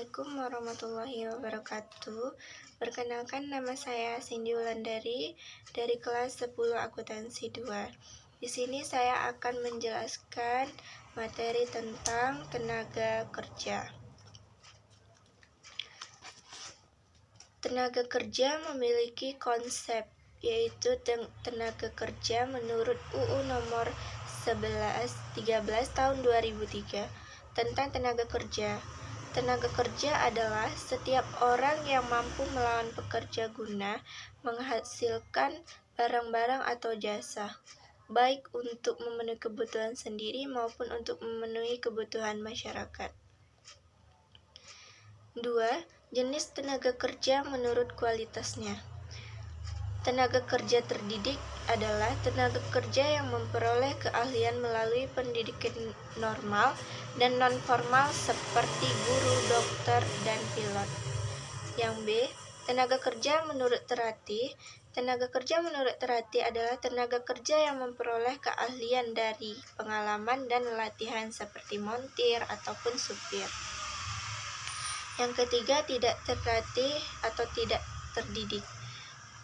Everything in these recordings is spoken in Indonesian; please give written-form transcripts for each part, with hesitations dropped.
Assalamualaikum warahmatullahi wabarakatuh. Perkenalkan, nama saya Cindy Wulandari dari kelas 10 akuntansi 2. Di sini saya akan menjelaskan materi tentang tenaga kerja. Tenaga kerja memiliki konsep, yaitu tenaga kerja menurut UU nomor 13 tahun 2003 tentang tenaga kerja. Tenaga kerja adalah setiap orang yang mampu melawan pekerja guna menghasilkan barang-barang atau jasa, baik untuk memenuhi kebutuhan sendiri maupun untuk memenuhi kebutuhan masyarakat. 2. Jenis tenaga kerja menurut kualitasnya. Tenaga kerja terdidik adalah tenaga kerja yang memperoleh keahlian melalui pendidikan normal dan non-formal seperti guru, dokter, dan pilot. Yang B. Tenaga kerja menurut Terati. Tenaga kerja menurut Terati adalah tenaga kerja yang memperoleh keahlian dari pengalaman dan latihan seperti montir ataupun supir. Yang ketiga, tidak terlatih atau tidak terdidik.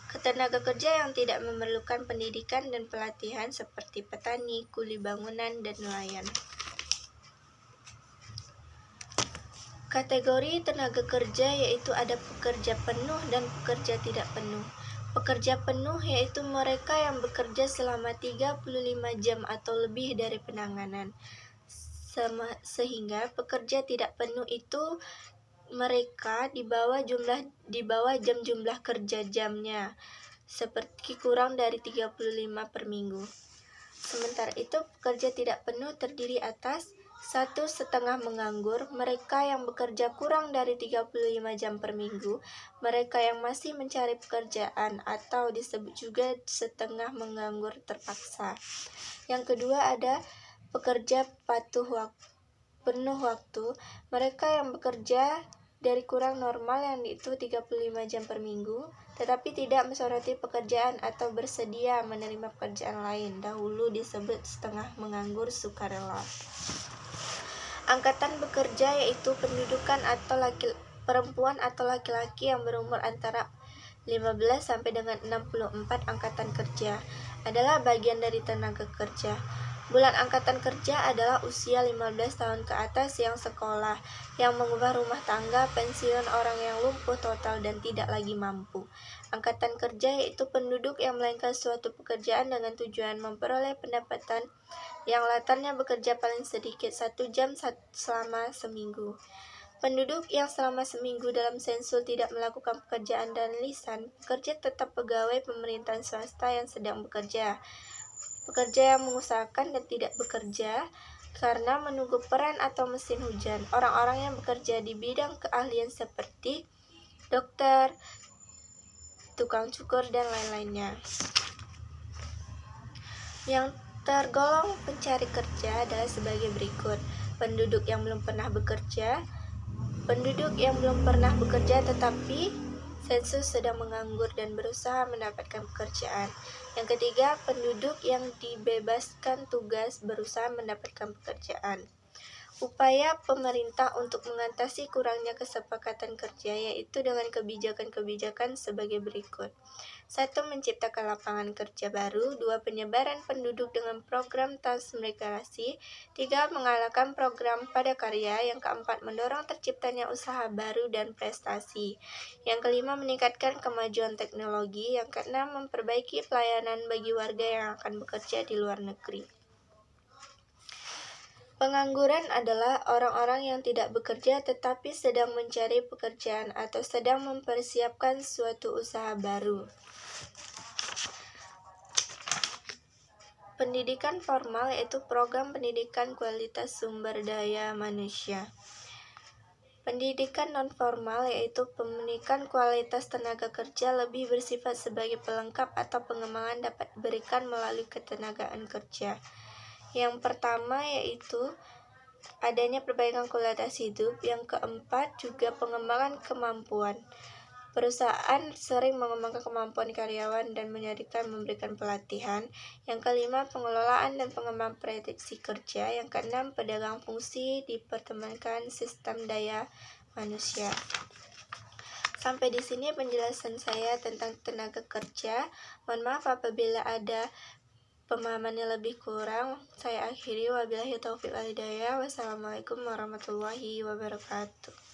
Tenaga kerja yang tidak memerlukan pendidikan dan pelatihan seperti petani, kuli bangunan, dan nelayan. Kategori tenaga kerja yaitu ada pekerja penuh dan pekerja tidak penuh. Pekerja penuh yaitu mereka yang bekerja selama 35 jam atau lebih dari penanganan. Sehingga pekerja tidak penuh itu mereka di bawah jumlah kerja jamnya, seperti kurang dari 35 per minggu. Sementara itu, pekerja tidak penuh terdiri atas 1,5 menganggur, mereka yang bekerja kurang dari 35 jam per minggu, mereka yang masih mencari pekerjaan atau disebut juga setengah menganggur terpaksa. Yang kedua ada pekerja penuh waktu, mereka yang bekerja dari kurang normal yang itu 35 jam per minggu, tetapi tidak mensoroti pekerjaan atau bersedia menerima pekerjaan lain, dahulu disebut setengah menganggur sukarela. Angkatan bekerja yaitu pendudukan atau perempuan atau laki-laki yang berumur antara 15 sampai dengan 64 angkatan kerja adalah bagian dari tenaga kerja. Bulan angkatan kerja adalah usia 15 tahun ke atas yang sekolah, yang mengubah rumah tangga, pensiun, orang yang lumpuh total dan tidak lagi mampu. Angkatan kerja yaitu penduduk yang melakukan suatu pekerjaan dengan tujuan memperoleh pendapatan yang latarnya bekerja paling sedikit 1 jam selama seminggu. Penduduk yang selama seminggu dalam sensul tidak melakukan pekerjaan dan lisan, pekerja tetap pegawai pemerintahan swasta yang sedang bekerja. Pekerja yang mengusahakan dan tidak bekerja karena menunggu peran atau mesin hujan. Orang-orang yang bekerja di bidang keahlian seperti dokter, tukang cukur, dan lain-lainnya. Yang tergolong pencari kerja adalah sebagai berikut. Penduduk yang belum pernah bekerja, penduduk yang belum pernah bekerja tetapi sensus sedang menganggur dan berusaha mendapatkan pekerjaan. Yang ketiga, penduduk yang dibebaskan tugas berusaha mendapatkan pekerjaan. Upaya pemerintah untuk mengatasi kurangnya kesepakatan kerja yaitu dengan kebijakan-kebijakan sebagai berikut. 1. Menciptakan lapangan kerja baru. 2. Penyebaran penduduk dengan program transmigrasi. 3. Mengalahkan program padat karya. Yang keempat, mendorong terciptanya usaha baru dan prestasi. Yang kelima, meningkatkan kemajuan teknologi. Yang keenam, memperbaiki pelayanan bagi warga yang akan bekerja di luar negeri. Pengangguran adalah orang-orang yang tidak bekerja tetapi sedang mencari pekerjaan atau sedang mempersiapkan suatu usaha baru. Pendidikan formal yaitu program pendidikan kualitas sumber daya manusia. Pendidikan non-formal yaitu pendidikan kualitas tenaga kerja lebih bersifat sebagai pelengkap atau pengembangan dapat diberikan melalui ketenagaan kerja. Yang pertama yaitu adanya perbaikan kualitas hidup. Yang keempat juga pengembangan kemampuan. Perusahaan sering mengembangkan kemampuan karyawan dan memberikan pelatihan. Yang kelima, pengelolaan dan pengembangan prediksi kerja. Yang keenam, pedagang fungsi dipertemukan sistem daya manusia. Sampai di sini penjelasan saya tentang tenaga kerja. Mohon maaf apabila ada pemahamannya lebih kurang. Saya akhiri, wabillahi taufiq wal hidayah. Wassalamualaikum warahmatullahi wabarakatuh.